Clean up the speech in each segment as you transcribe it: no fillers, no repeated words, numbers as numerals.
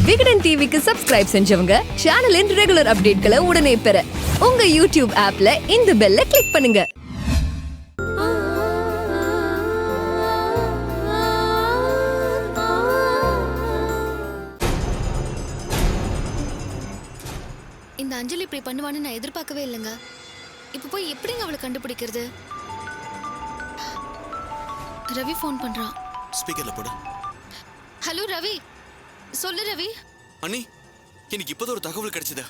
விகடன் டிவிக்கு சப்ஸ்கிரைப் செஞ்சவங்க சேனலின் ரெகுலர் அப்டேட்களை உடனே பெற உங்க யூடியூப் ஆப்ல இந்த பெல்ல கிளிக் பண்ணுங்க. இந்த அஞ்சலி இப்படி பண்ணுவான்னு நான் எதிர்பார்க்கவே இல்லைங்க. இப்ப போய் எப்படிங்க அவளை கண்டுபிடிக்கிறது? ரவி ஃபோன் பண்றான். ஸ்பீக்கர்ல போடு. ஹலோ ரவி, சொல்லு ரவி. அண்ணி, எனக்கு இப்போதான் ஒரு தகவல் கிடைச்சது.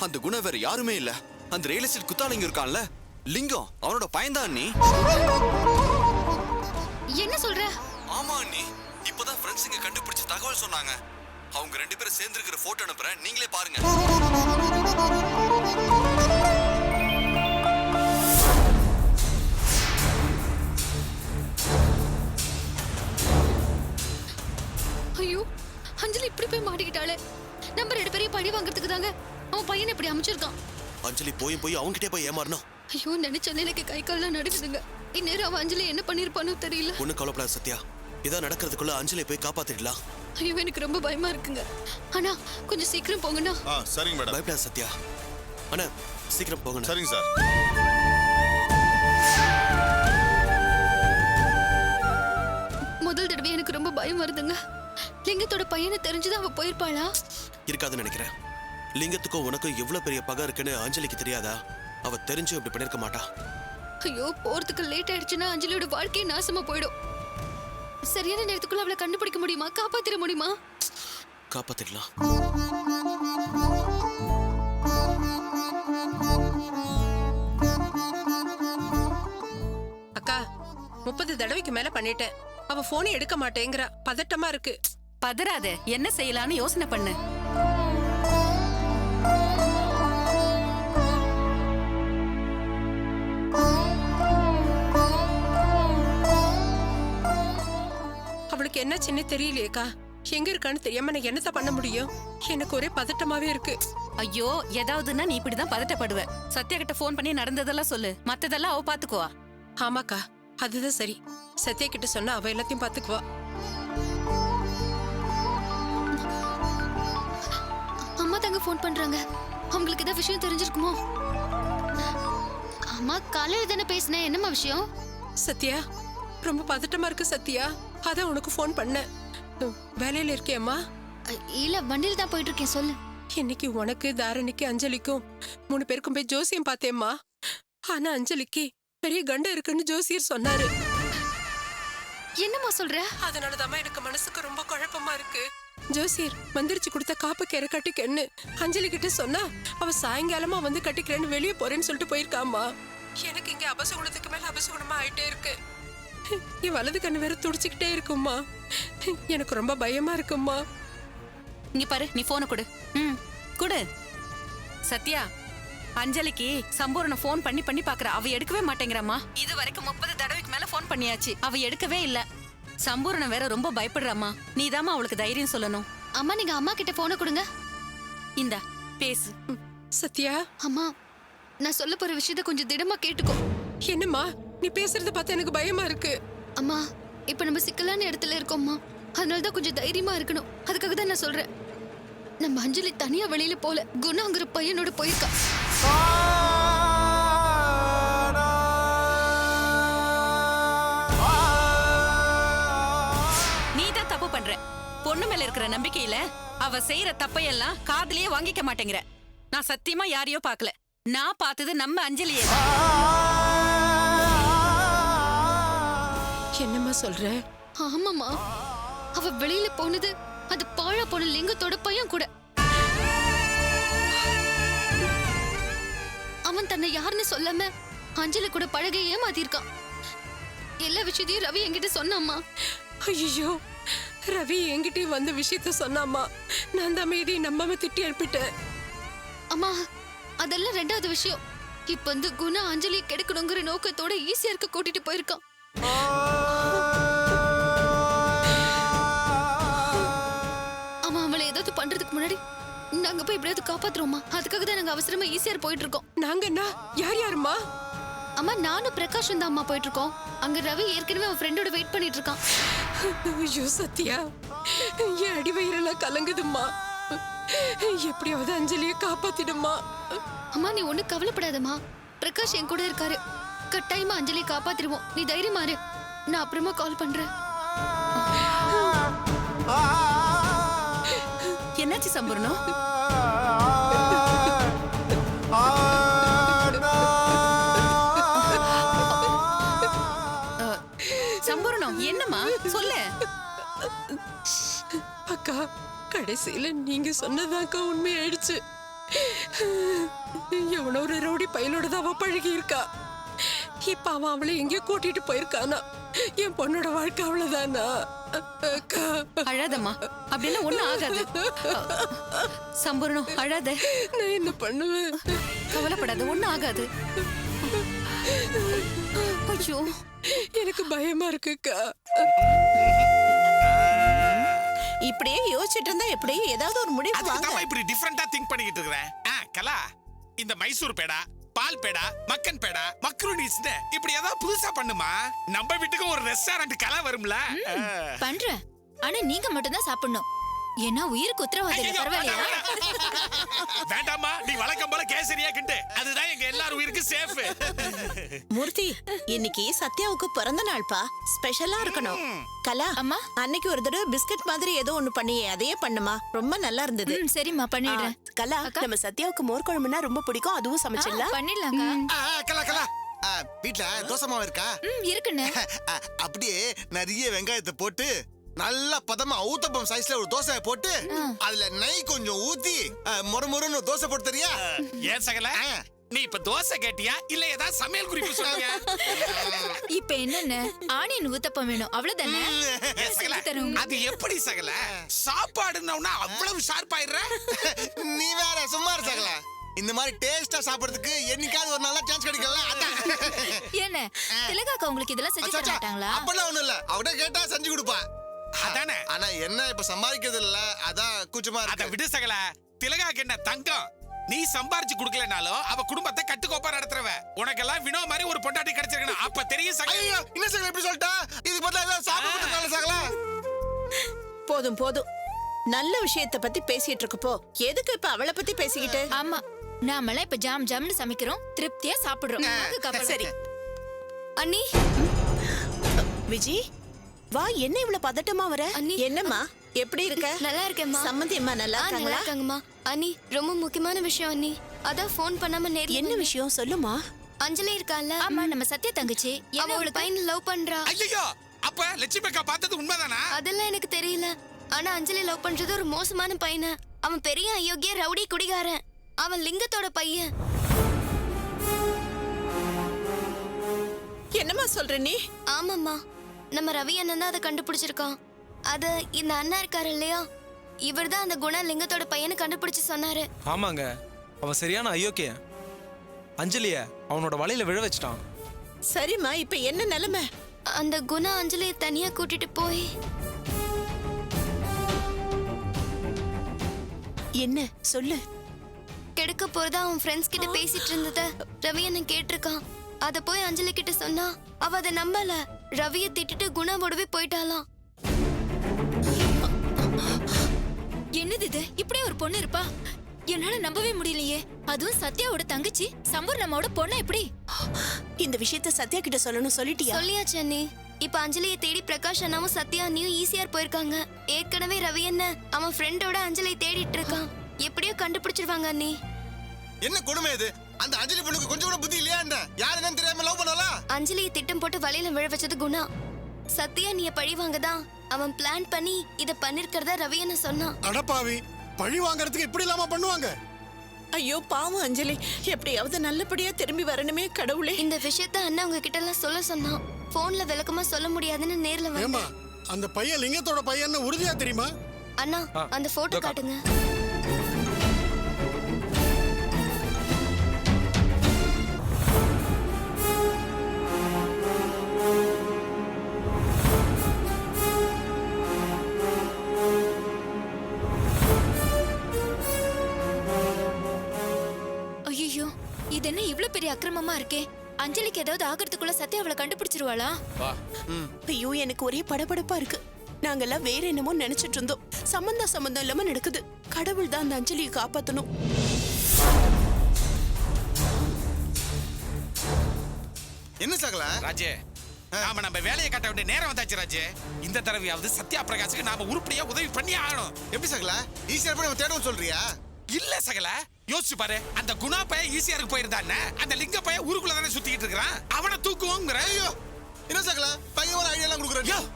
அந்த குணம் வேற யாருமே இல்ல. அந்த ரியல் எஸ்டேட் குத்தாலிங்க இருக்கான்ல, லிங்கம், அவனோட பையன்தான் அண்ணி. என்ன சொல்ற? ஆமா அண்ணி, இப்போதான் ஃப்ரெண்ட்ஸுங்க கண்டுபிடிச்ச தகவல் சொன்னாங்க. அவங்க ரெண்டு பேரும் சேர்ந்து இருக்கிற போட்டோ அனுப்புறேன், நீங்களே பாருங்க. ஐயோ, அஞ்சலி இப்படி போய் மாட்டிக்கிட்டாளே. நம்ம ரெண்டு பேரையும் பழி வாங்குறதுக்கு தாங்க அவன் பையனை இப்படி அமைச்சிருக்கான். அஞ்சலி போய் அவன்கிட்டே போய் ஏமாறணும். ஐயோ, நினைச்சாலே எனக்கு கை கால்லாம் நடுக்குதுங்க. இந்நேரம் அவன் அஞ்சலி என்ன பண்ணிருப்பானோ தெரியல. ஒன்னும் கவலைப்படாத சத்யா, இதான் நடக்கிறதுக்குள்ள அஞ்சலி போய் காப்பாத்திடலாம். ஐயோ, எனக்கு ரொம்ப பயமா இருக்குங்க. ஆனா கொஞ்சம் சீக்கிரம் போங்கண்ணா. சரிங்க மேடம். பயப்படாத சத்யா. அண்ணா சீக்கிரம் போகணும். சரிங்க சார். முதல் தடவை எனக்கு ரொம்ப பயம் வருதுங்க. லிங்கத்தோட பையனை தெரிஞ்சுதான் அவ போயிருப்பாளா? இருக்காதுன்னு நினைக்கிறேன். லிங்கத்துக்கும் உனக்கும் எவ்வளவு பெரிய பகை இருக்குன்னு அஞ்சலிக்கு தெரியாதா? அவ தெரிஞ்சு இப்படி பண்ணிருக்க மாட்டா. ஐயோ, போறதுக்கு லேட் ஆயிடுச்சுன்னா அஞ்சலியோட வாழ்க்கையே நாசமா போயிடும். சரியான நேரத்துக்குள்ள அவளை கண்டுபிடிக்க முடியுமா? காப்பாத்திர முடியுமா? காப்பாத்திடலாம். அக்கா, 30 தடவைக்கு மேல பண்ணிட்டேன். அவ போனை எடுக்க மாட்டேங்கிறா. பதட்டமா இருக்கு. பதறாத, என்ன செய்யலான்னு யோசனை பண்ணு. அவளுக்கு என்ன சின்ன தெரியலையேக்கா. எங்க இருக்கான்னு தெரியாம நான் என்னத்த பண்ண முடியும்? எனக்கு ஒரே பதட்டமாவே இருக்கு. ஐயோ, ஏதாவதுன்னா நீ இப்படிதான் பதட்டப்படுவ. சத்யா கிட்ட போன் பண்ணி நடந்ததெல்லாம் சொல்லு, மத்ததெல்லாம் அவ பாத்துக்குவா. ஆமாக்கா, அதுதான் சரி. சத்யா கிட்ட சொன்னா அவ எல்லாத்தையும் பாத்துக்குவா. அம்மா தாங்க ஃபோன் பண்றாங்க. அவங்களுக்கு ஏதாவது விஷயம் தெரிஞ்சிருக்குமோ? அம்மா காலையில தானே பேசினேன். என்னம்மா விஷயம்? சத்யா, ரொம்ப பதட்டமா இருக்கு சத்யா. அதான் உனக்கு போன் பண்ண. வேலையில இருக்கேம்மா? இல்ல, வண்டியில தான் போயிட்டு இருக்கேன். சொல்லு. இன்னைக்கு உனக்கு, தாரணிக்கு, அஞ்சலிக்கும் 3 பேருக்கும் போய் ஜோசியம் பார்த்தேம்மா. ஆனா அஞ்சலிக்கு பெரிய கண்டம் இருக்குன்னு ஜோசியர் சொன்னாரு. என்னம்மா சொல்ற? அதனாலதான் எனக்கு மனசுக்கு ரொம்ப குழப்பமா இருக்கு. ஜோசியர் மந்திரிச்சு கொடுத்த காப்பு கேரை கட்டிக்கன்னு அஞ்சலி கிட்ட சொன்னா அவ சாயங்காலமா வந்து கட்டிக்கிறேன்னு வெளியே போறேன்னு சொல்லிட்டு போயிருக்காமா. எனக்கு இங்க அபசகுணத்துக்கு மேல அபசகுணமா ஆயிட்டே இருக்கு. என் வலது கண்ணு வேற துடிச்சுக்கிட்டே இருக்கும்மா. எனக்கு ரொம்ப பயமா இருக்கும்மா. இங்க பாரு, நீ போனை கொடு. கொடு. சத்யா, அஞ்சலிக்கு சம்பூர்ண போன் பண்ணி பண்ணி பாக்குற. அவ எடுக்கவே மாட்டேங்கிறாமா. இது வரைக்கும் 30 தடவைக்கு மேல போன் பண்ணியாச்சு, அவ எடுக்கவே இல்ல. சம்பூர்ணம் வேற ரொம்ப பயப்படுறாமா. நீதாமா அவளுக்கு தைரியம் சொல்லணும். அம்மா, நீங்க அம்மா கிட்ட போனை கொடுங்க. இந்தா பேசு. சத்யா, அம்மா, நான் சொல்ல போற விஷயத்த கொஞ்சம் திடமா கேட்டுக்கோ. என்னம்மா நீ பேசுறத பார்த்தா எனக்கு பயமா இருக்கு. அம்மா, இப்ப நம்ம சிக்கலான இடத்துல இருக்கோம்மா. அதனாலதான் கொஞ்சம் தைரியமா இருக்கணும். அதுக்காக தான் நான் சொல்றேன். நம்ம அஞ்சலி தனியா வெளியில போல, குணாங்கிற பையனோட போயிருக்கா. நீதான் தப்பு பண்ற. பொண்ணு மேல இருக்கிற நம்பிக்கையில அவ செய்யற தப்பையெல்லாம் காதுலயே வாங்கிக்க மாட்டேங்கிற. நான் சத்தியமா யாரையோ பாக்கல. நான் பார்த்தது நம்ம அஞ்சலியே. என்னம்மா சொல்ற? ஆமாமா, அவ வெளியில போனது அது பாழா போன லிங்கத்தோட பையன் கூட. அவன் தன்னை யாருன்னு சொல்லாம அஞ்சலி கூட பழக ஏமாத்திருக்கான். எல்லா விஷயத்தையும் ரவி என்கிட்ட சொன்னாம்மா. ஐயோ, ரவி என்கிட்டயும் வந்த விஷயத்த சொன்னாமா. நான் அந்த அமைதியை நம்பாம திட்டி அனுப்பிட்டேன். அம்மா, அதெல்லாம் ரெண்டாவது விஷயம். இப்ப வந்து குணா அஞ்சலி கெடுக்கணுங்கிற நோக்கத்தோட ஈஸியா இருக்க கூட்டிட்டு போயிருக்கான். அம்மா, அவளை ஏதாவது பண்றதுக்கு முன்னாடி நாங்க போய் எப்படியாவது காப்பாத்துறோமா. அதுக்காக தான் நாங்க அவசரமா ஈஸியா போயிட்டு இருக்கோம். நாங்கன்னா யார் யாருமா? அம்மா நானும் பிரகாஷும் தான் அம்மா போயிட்டு இருக்கோம். அங்க ரவி ஏற்கனவே அவன் ஃப்ரெண்டோட வெயிட் பண்ணிட்டு இருக்கான். ஐயோ சத்யா, என் அடி வயிறெல்லாம் கலங்குதும்மா. எப்படியாவது அஞ்சலியை காப்பாத்திடுமா. அம்மா நீ ஒண்ணு கவலைப்படாதம்மா. பிரகாஷ் என் கூட இருக்காரு. கட்டாயமா அஞ்சலி காப்பாத்திடுவோம். நீ தைரியமா இரு. நான் அப்புறமா கால் பண்றேன். என்னாச்சு சம்பூர்ணம்? சம்பூர்ணம் என்னம்மா சொல்லு. அக்கா, கடைசியில நீங்க சொன்னதாக்கா உண்மையாயிடுச்சு. எவனோ ஒரு ரவுடி பையனோட தான் அவ பழகி இருக்கா. இப்ப அவன் அவளை எங்கேயோ கூட்டிட்டு போயிருக்கானா. என் பொண்ணோட வாழ்க்கை அவ்வளவுதானா? அக்கா, அழாதம்மா, அப்படிலாம் ஒண்ணும் ஆகாது. சம்பூர்ணம் அழாத. நான் என்ன பண்ணுவேன்? கவலைப்படாத, ஒண்ணும் ஆகாது. ஐயோ, எனக்கு பயமா இருக்குக்கா. இப்படியே யோசிச்சுட்டு இருந்தா எப்படி ஏதாவது ஒரு முடிவு வாங்க. அதுக்கு இப்படி டிஃபரெண்டா திங்க் பண்ணிக்கிட்டு இருக்கறேன். கலா, இந்த மைசூர் பேடா, பால் பேடா, மக்கன் பேடா, மக்ரூனிஸ் இப்படி ஏதாவது புதுசா பண்ணுமா. நம்ம வீட்டுக்கு ஒரு ரெஸ்டாரண்ட் கலா வரும்ல. பண்றேன். ஆனா நீங்க மட்டும் தான் சாப்பிடணும். ஏன்னா உயிருக்கு உத்தரவாதம் இல்ல. ஐயோ, பரவாயில்லையா? வேண்டாமா, நீ வழக்கம் போல கேசரியா கிண்டு. அதுதான் எங்க எல்லாரும் உயிருக்கு சேஃப். மூர்த்தி, இன்னைக்கு சத்யாவுக்கு பிறந்த நாள்பா. ஸ்பெஷலா இருக்கணும். கலா, அம்மா. அன்னைக்கு ஒரு தடவை பிஸ்கட் மாதிரி ஏதோ ஒண்ணு பண்ணியே, அதையே பண்ணுமா. ரொம்ப நல்லா இருந்தது. சரிம்மா பண்ணிடுறேன். கலா, நம்ம சத்யாவுக்கு மோர் குழம்புனா ரொம்ப பிடிக்கும். அதுவும் சமைச்சிடலாம். பண்ணிடலாங்க. கலா கலா, வீட்ல தோசை மாவு இருக்கா? இருக்குண்ணே. அப்படியே நிறைய வெங்காயத்தை போட்டு நல்லா பதமா ஊத்தப்பம் சைஸ்ல ஒரு தோசையை போட்டு அதுல நெய் கொஞ்சம் ஊத்தி மொறுமொறுன்னு தோசை போட்டு தரியா? ஏன் சகல, நீ இப்ப தோசை கேட்டியா இல்ல ஏதாவது சமையல் குறிப்பு சொன்னீங்க? இப்ப என்னன்னு ஆனியன் ஊத்தப்பம் வேணும், அவ்வளவுதானே? ஏன் சகல, அது எப்படி சகல? சாப்பாடுன்னா அவ்வளவு ஷார்ப் ஆயிடுற? நீ வேற சும்மா இரு சகல. இந்த மாதிரி டேஸ்டா சாப்பிடுறதுக்கு என்னைக்காவது ஒரு நல்ல சான்ஸ் கிடைக்கல. என்ன திலகாக்கா உங்களுக்கு இதெல்லாம் செஞ்சு தர மாட்டாங்களா? அப்பெல்லாம் ஒண்ணும் இல்ல, அவட கேட்டா செஞ்சு கொடுப்பா. அதானே. ஆனா என்ன இப்ப சம்பாதிக்கிறது இல்ல, அதான் கூச்சமா அத இருக்கு. விடு சகல, திலகாக்கு என்ன தங்கம். நீ சம்பாரிச்சு குடுக்கலனாலும் அவ குடும்பத்தை கட்டுக்கோப்பா நடத்துறவ. உனக்கெல்லாம் வினோ மாதிரி ஒரு பொண்டாட்டி கிடைச்சிருக்கணும். அப்ப தெரியும் சகல. ஐயோ, என்ன சகல இப்படி சொல்லிட்டா? இது பார்த்தா ஏதாவது சாப்பிட்டு சகல. போதும் போதும், நல்ல விஷயத்தை பத்தி பேசிட்டு இருக்கப்போ எதுக்கு இப்ப அவளை பத்தி பேசிக்கிட்டு? ஆமா, நாமெல்லாம் இப்ப ஜாம் ஜாம்னு சமைக்கிறோம், திருப்தியா சாப்பிடுறோம். வாங்க, கப்பல். சரி அண்ணி, விஜி, வா. என்ன இவ்வளவு பதட்டமா வர? அண்ணி. என்னம்மா, எப்படி இருக்க? நல்லா இருக்கேம்மா. சம்மந்தி அம்மா நல்லா நல்லா இருக்காங்களா? இருக்காங்கம்மா. அண்ணி, ரொம்ப முக்கியமான விஷயம் அண்ணி. அதான் ஃபோன் பண்ணாம நேர்ல என்ன விஷயம் சொல்லுமா. அஞ்சலி இருக்கால, ஆமா, நம்ம சத்யா தங்கச்சி. அவ ஒரு பையன் லவ் பண்றா. ஐயோ, அப்ப லட்சுமி அக்கா பார்த்தது உண்மைதானா? அதெல்லாம் எனக்கு தெரியல. ஆனா அஞ்சலி லவ் பண்றது ஒரு மோசமான பையனை. அவன் பெரிய அயோக்கிய ரவுடி குடிகாரன். அவன் லிங்கத்தோட பையன். என்னம்மா சொல்ற நீ? ஆமாம்மா, நம்ம ரவி அண்ணன் தான் அதை கண்டுபிடிச்சிருக்கான். அது இந்த அண்ணா இருக்காரு இல்லையா, இவர் தான் அந்த குணா லிங்கத்தோட பையனை கண்டுபிடிச்சு சொன்னாரு. ஆமாங்க, அவன் சரியான அயோக்கியன். அஞ்சலிய அவனோட வலையில விழ வச்சிட்டான். சரிம்மா, இப்ப என்ன நிலைமை? அந்த குணா அஞ்சலியை தனியா கூட்டிட்டு போய் என்ன சொல்லு. கெடுக்க போறதா அவன் ஃப்ரெண்ட்ஸ் கிட்ட பேசிட்டு இருந்தத ரவி அண்ணன் கேட்டிருக்கான். அத போய் அஞ்சலி கிட்ட சொன்னா அவ அதை நம்பல. ரவியை திட்டிட்டு குணாவோடவே போயிட்டாலாம். என்னது இது? இப்படியே ஒரு பொண்ணு இருப்பா? என்னால நம்பவே முடியலையே. அதுவும் சத்யாவோட தங்கச்சி சம்பூர்ணமாவோட பொண்ணு எப்படி? இந்த விஷயத்த சத்யா கிட்ட சொல்லணும். சொல்லிட்டியா? சொல்லியாச்சு அண்ணி. இப்ப அஞ்சலியை தேடி பிரகாஷ் அண்ணாவும் சத்யா அண்ணியும் ஈஸியார் போயிருக்காங்க. ஏற்கனவே ரவி அண்ணன் அவன் ஃப்ரெண்டோட அஞ்சலியை தேடிட்டு இருக்கான். எப்படியோ கண்டுபிடிச்சிருவாங்க அண்ணி. என்ன கொடுமை இது? அந்த அஞ்சலி பொண்ணுக்கு கொஞ்சம் கூட புத்தி இல்லையா? என்ன யாரு என்னன்னு தெரியாம லவ் பண்ணலாம்? அஞ்சலியை திட்டம் போட்டு வலையில விழ வச்சது குணா. சத்யா நீ பழிவாங்கதான் அவன் பிளான் பண்ணி இத பண்ணிருக்கிறதா ரவி அண்ணன் சொன்னான். அடப்பாவி, பழி வாங்கறதுக்கு இப்படி இல்லாம பண்ணுவாங்க? ஐயோ பாவம் அஞ்சலி, எப்படியாவது நல்லபடியா திரும்பி வரணுமே கடவுளே. இந்த விஷயத்த அண்ணா உங்ககிட்ட எல்லாம் சொல்ல சொன்னான். போன்ல விளக்கமா சொல்ல முடியாதுன்னு நேர்ல ஏமா, வந்து. அந்த பையன் லிங்கத்தோட பையன் உறுதியா தெரியுமா? அண்ணா அந்த போட்டோ காட்டுங்க. ஐயோ, இது என்ன இவ்ளோ பெரிய அக்கிரமமா இருக்கே? அஞ்சலிக்கு ஏதாவது ஆகிறதுக்குள்ள சத்யா அவளை கண்டுபிடிச்சிருவாளா? ஐயோ எனக்கு ஒரே படபடப்பா இருக்கு. நாங்கெல்லாம் வேற என்னமோ நினைச்சிட்டு இருந்தோம். சம்பந்தம் இல்லாம நடக்குது. கடவுள் தான் அந்த அஞ்சலியை காப்பாத்தணும். என்ன சகல ராஜே, நாம நம்ம வேலையை கட்ட வேண்டிய நேரம் வந்தாச்சு ராஜே. இந்த தடவையாவது சத்யா பிரகாஷுக்கு நாம உருப்படியா உதவி பண்ணி ஆகணும். எப்படி சகல ஈஸியா போய் நம்ம தேடவும் சொல்றியா? இல்ல சகல, யோசிச்சு பாரு. அந்த குணா பைய ஈஸியாருக்கு போயிருந்தானே, அந்த லிங்க பைய ஊருக்குள்ள தானே சுத்திட்டு இருக்கிறான். அவனை தூக்குவோங்கிற. ஐயோ என்ன சகல பையன் ஐடியா எல்லாம் கொடுக்குறேன்.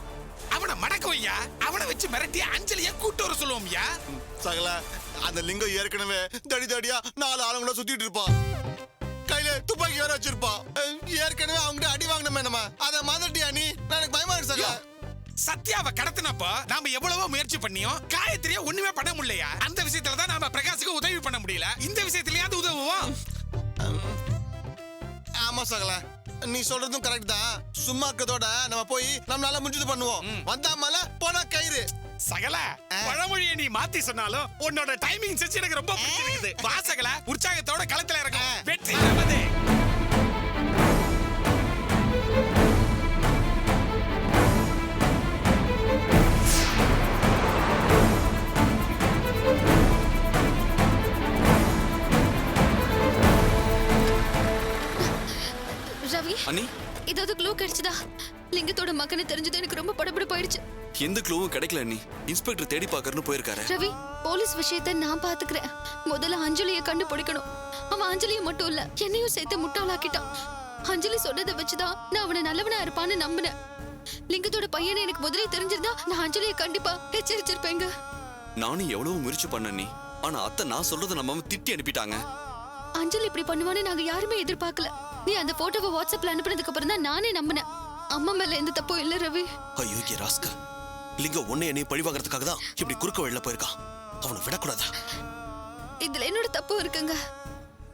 அவனை மடக்குவையா, அவனை வச்சு மிரட்டி அஞ்சலிய கூட்டு வர சொல்லுவோம்யா. சகல அந்த லிங்கம் ஏற்கனவே தடியா 4 ஆளுங்கள சுத்திட்டு இருப்பான். கையில துப்பாக்கி வேற வச்சிருப்பான். ஏற்கனவே அவங்க அடி வாங்கினமே நம்ம. அத மதட்டியா நீ? எனக்கு பயமா இருக்கு சகல. சத்யாவை கடத்தினப்போ நாம எவ்வளவோ முயற்சி பண்ணியும் காயத்ரியா ஒண்ணுமே பண்ண முடியலையா? அந்த விஷயத்துல தான் நாம பிரகாஷுக்கு உதவி பண்ண முடியல. இந்த விஷயத்திலயாவது உதவுவோம். ஆமா சகல, நீ சொல்றதும் கரெக்ட் தான். சும்மா இருக்கதோட நம்ம போய் நம்மளால முடிஞ்சது பண்ணுவோம். வந்தாமல போனா கயிறு. சகல, பழமொழியை நீ மாத்தி சொன்னாலும் உன்னோட டைமிங் சென்ஸ் எனக்கு ரொம்ப பிடிச்சிருக்குது. வா சகல, உற்சாகத்தோட களத்துல இறங்கும். வெற்றி நமது. ரவி, அண்ணி, ஏதாவது க்ளூ கிடைச்சதா? லிங்கத்தோட மகனை தெரிஞ்சது எனக்கு ரொம்ப படபடப்பாயிடுச்சு. எந்த க்ளூவும் கிடைக்கல அண்ணி. இன்ஸ்பெக்டர் தேடி பார்க்கறன்னு போயிருக்காரு. ரவி, போலீஸ் விஷயத்தை நான் பாத்துக்கிறேன். முதல்ல அஞ்சலியை கண்டுபிடிக்கணும். அவன் அஞ்சலியை மட்டும் இல்ல, என்னையும் சேர்த்து முட்டாளாக்கிட்டான். அஞ்சலி சொன்னதை வச்சுதான் நான் அவனை நல்லவனா இருப்பான்னு நம்பினேன். லிங்கத்தோட பையனை எனக்கு முதலே தெரிஞ்சிருந்தா நான் அஞ்சலியை கண்டிப்பா எச்சரிச்சிருப்பேங்க. நானும் எவ்வளவு முயற்சி பண்ண நீ. ஆனா அத்தை நான் சொல்றதை நம்ம திட்டி அனுப்பிட்டாங்க. அஞ்சலி இப்படி பண்ணுவான்னு நாங்க யாருமே எதிர்பார்க்கல. நீ அந்த போட்டோவை வாட்ஸ்அப்ல அனுப்புனதுக்கு அப்புறம் தான் நானே நம்பினேன். அம்மா மேல எந்த தப்பும் இல்ல ரவி. ஐயோ கே ராஸ்கல், லிங்கம் உன்னை என்னை பழி வாங்குறதுக்காக தான் இப்படி குறுக்க வழியில போயிருக்கான். அவனை விடக்கூடாதா? இதுல என்னோட தப்பு இருக்குங்க.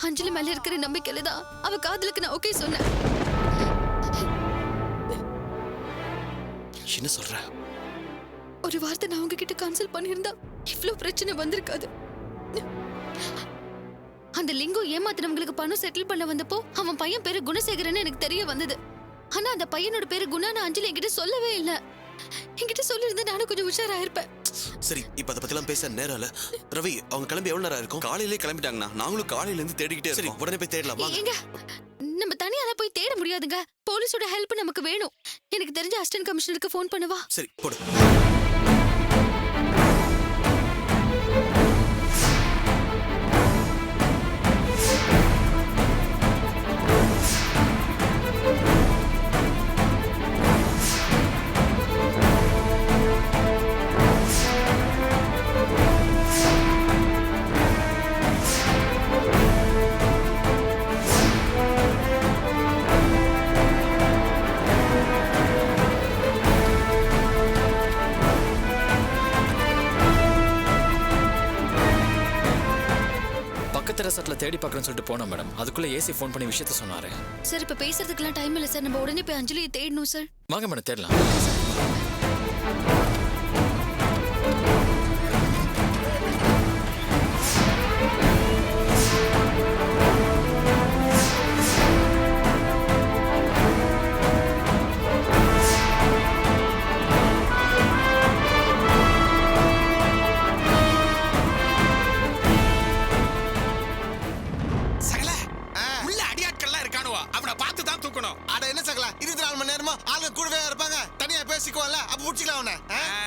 அஞ்சலி மேல இருக்கிற நம்பிக்கையில தான் அவ காதலுக்கு நான் ஓகே சொன்னேன். என்ன சொல்ற? ஒரு வார்த்தை நான் உங்ககிட்ட கேன்சல் பண்ணியிருந்தா இவ்ளோ பிரச்சனை வந்திருக்காது. அந்த லிங்கம் ஏமாத்தினவங்களுக்கு பணம் செட்டில் பண்ண வந்தப்போ அவன் பையன் பேரு குணசேகரன்னு எனக்கு தெரிய வந்தது. ஆனா அந்த பையனோட பேரு குணான்னு அஞ்சலி என்கிட்ட சொல்லவே இல்ல. என்கிட்ட சொல்லியிருந்தா நானும் கொஞ்சம் உஷாராயிருப்பேன். சரி, இப்ப அதை பத்திலாம் பேச நேரம் இல்ல. ரவி, அவங்க கிளம்பி எவ்வளவு நேரம் இருக்கும்? காலையிலே கிளம்பிட்டாங்கண்ணா. நாங்களும் காலையில இருந்து தேடிக்கிட்டே இருக்கோம். உடனே போய் தேடலாம். ஏங்க, நம்ம தனியால போய் தேட முடியாதுங்க. போலீஸோட ஹெல்ப் நமக்கு வேணும். எனக்கு தெரிஞ்ச அசிஸ்டன்ட் கமிஷனருக்கு ஃபோன் பண்ணவா? சரி, போடு. ரெசார்ட்ல தேடி பார்க்கறேன்னு சொல்லிட்டு போனோம் மேடம். அதுக்குள்ள ஏசி ஃபோன் பண்ணி விஷயத்த சொன்னாரு. சார், இப்ப பேசுறதுக்குலாம் டைம் இல்ல சார். நம்ம உடனே போய் அஞ்சலியை தேடணும் சார். வாங்க மேடம், தேடலாம்.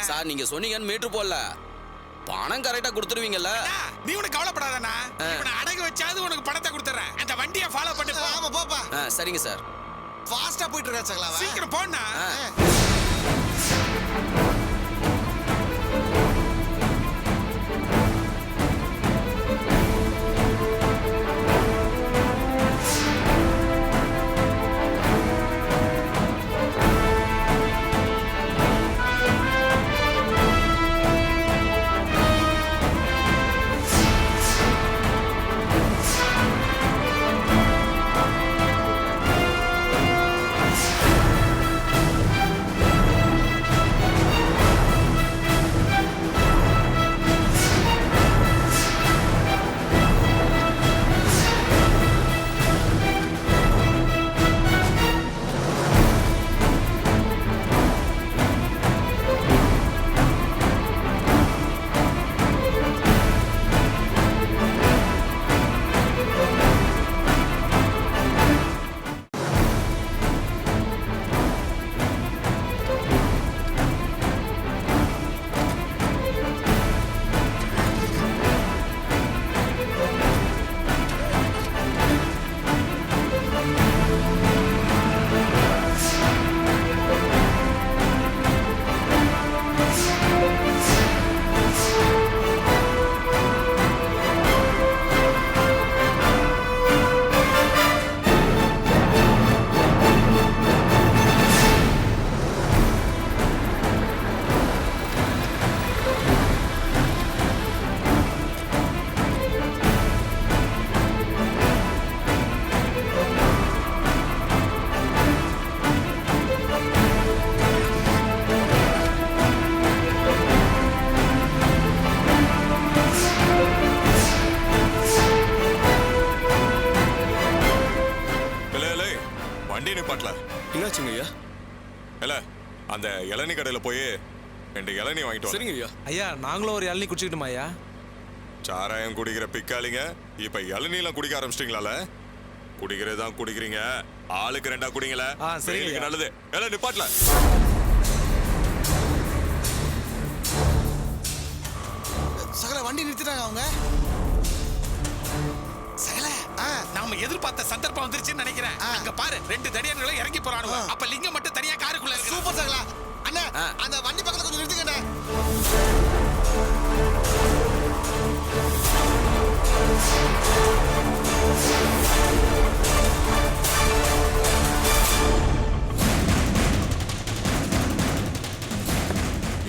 சார், நீங்க சொன்னீங்கன்னு மீட்டர் போடல. பணம் கரெக்டா கொடுத்துருவீங்கல்ல? நீ உனக்கு கவலைப்படாதண்ணா. இவனை அடகு வச்சாது உனக்கு பணத்தை கொடுத்துறேன். அந்த வண்டியை ஃபாலோ பண்ணி போ. ஆமா, போப்பா. சரிங்க சார். ஃபாஸ்டா போயிட்டு இருக்கா சகலா. சீக்கிரம் போண்ணா. என்னாச்சுங்க ஐயா? இல்ல அந்த இளநீ கடையில போய் 2 இளநீ வாங்கிட்டு வா. சரிங்க ஐயா. ஐயா நாங்களும் ஒரு இளநீ குடிச்சுக்கிட்டுமா ஐயா? சாராயம் குடிக்கிற பிக்காளிங்க இப்ப இளநீலாம் குடிக்க ஆரம்பிச்சிட்டீங்களால? குடிக்கிறதான் குடிக்கிறீங்க, ஆளுக்கு 2 குடிங்கள. சரிங்க. நல்லது. எல்லாம் நிப்பாட்டல. சகல வண்டி நிறுத்திட்டாங்க அவங்க. சகல நாம எதிர்பார்த்த சந்தர்ப்பம் வந்துருச்சுன்னு நினைக்கிறேன். அங்க பாரு 2 தடியன்களும் இறங்கி போறானுங்க. அப்ப லிங்கம் மட்டும் தனியா காருக்குள்ள இருக்கு. சூப்பர் சகல. அண்ணா அந்த வண்டி பக்கத்துல கொஞ்சம் நிறுத்துங்க.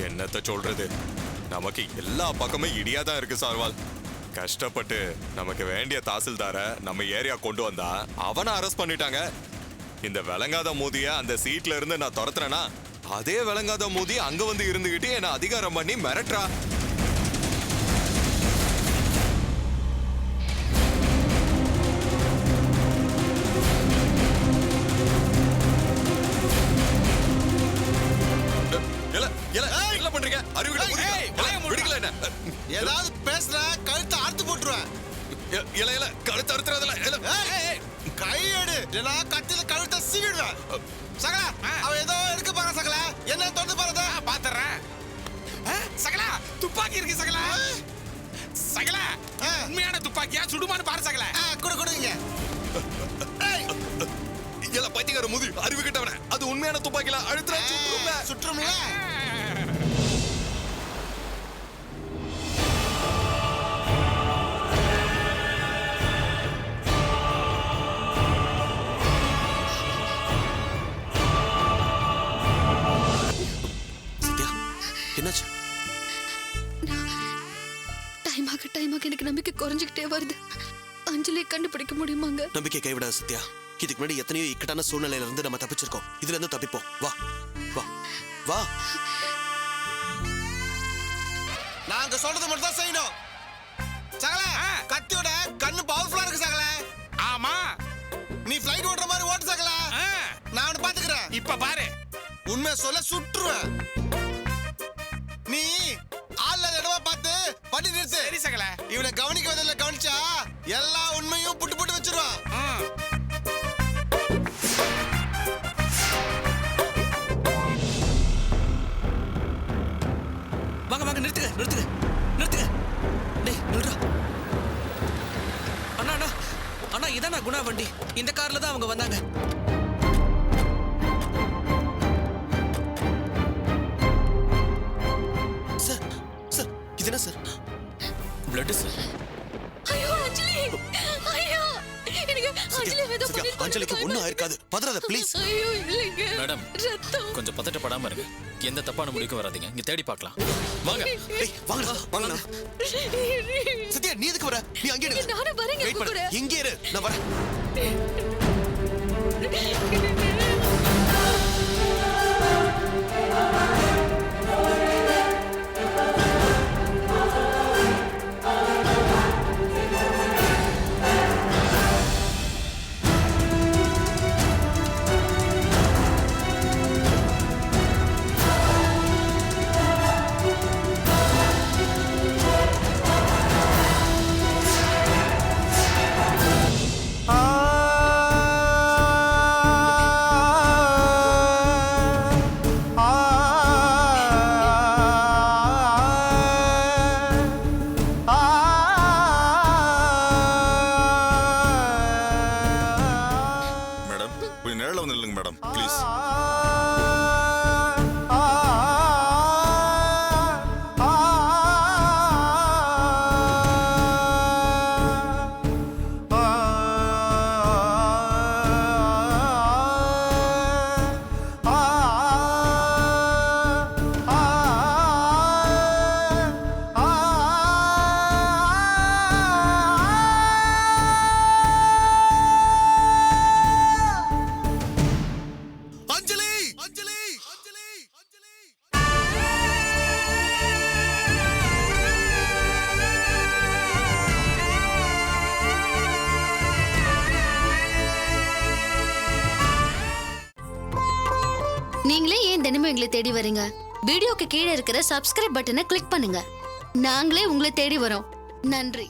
என்னத்த சொல்றது, நமக்கு எல்லா பக்கமே இடியா தான் இருக்கு சார்வால். கஷ்டப்பட்டு நமக்கு வேண்டிய தாசில்தார நம்ம ஏரியா கொண்டு வந்தா அவனை அரெஸ்ட் பண்ணிட்டாங்க. இந்த விளங்காத மோதிய அந்த சீட்ல இருந்து நான் துரத்துறேன்னா அதே விளங்காத மோதி அங்க வந்து இருந்துகிட்டு என்ன அதிகாரம் பண்ணி மிரட்டுறா. ஏதாவது பேசுற கழுத்தை அறுத்து போட்டுருவேன். கழுத்து அறுத்துறதுல கையெடு, கத்தில கழுத்தை சீவிடுவேன். சகலா அவ ஏதோ எடுக்க பாரு. சகலா என்ன தொடர்ந்து பாருதா பாத்துறேன். சகலா துப்பாக்கி இருக்கு சகலா. சகலா உண்மையான துப்பாக்கியா சுடுமான்னு பாரு சகலா. கொடுங்க. எல்லாம் பைத்தியக்கார முதி அறிவு கிட்டவன. அது உண்மையான துப்பாக்கில அழுத்துற சுற்றும்ல. என்னாச்சு? டைமாக எனக்கு நம்பிக்கை குறைஞ்சிக்கிட்டே வருது. அஞ்சலியை கண்டுபிடிக்க முடியுமாங்க? நம்பிக்கை கைவிடாத சத்யா. இதுக்கு முன்னாடி எத்தனையோ இக்கட்டான சூழ்நிலையில இருந்து நம்ம தப்பிச்சிருக்கோம். இதுல இருந்து தப்பிப்போம். வா வா வா. நாங்க சொல்றது மட்டும் தான் செய்யணும். சகல கத்தியோட கண்ணு பவர்ஃபுல்லா இருக்கு சகல. ஆமா நீ ஃளைட் ஓட்டுற மாதிரி ஓட்டு சகல. நான் அவனை பாத்துக்கிறேன். இப்ப பாரு உண்மை சொல்ல சுற்றுவேன். நீ ஆள்ல இடமா பார்த்து வண்டி நிறுத்து. சரி சகல. இவனை கவனிக்க கவனிச்சா எல்லா உண்மையும் புட்டு புட்டு வச்சிருவான். வாங்க வாங்க நிறுத்துங்க நிறுத்துங்க நிறுத்துங்க. டேய் நில்றா. அண்ணா அண்ணா அண்ணா இதானா குணா வண்டி? இந்த கார்ல தான் அவங்க வந்தாங்க. இது என்ன சார்? Blood sir. ஐயோ அஞ்சலி, ஐயோ எனக்கு அஞ்சலி ஏதோ பண்ணிருக்காங்க. அஞ்சலிக்கு ஒண்ணும் ஆயிருக்காது, பதறாத ப்ளீஸ். ஐயோ இல்லங்க மேடம் ரத்தம். கொஞ்சம் பதட்டப்படாம இருங்க. எந்த தப்பான முடிவுக்கும் வராதீங்க. இங்க தேடி பார்க்கலாம். வாங்க. டேய் வாங்கடா வாங்கடா. சத்யா நீ எதுக்கு வர? நீ அங்கே இரு. நானே வரேங்க வெயிட் பண்ணு. இங்கே இரு, நான் வரேன். நீங்களே ஏன் தினமும் எங்களை தேடி வரீங்க? வீடியோக்கு கீழே இருக்கிற சப்ஸ்கிரைப் பட்டனை கிளிக் பண்ணுங்க. நாங்களே உங்களை தேடி வரோம். நன்றி.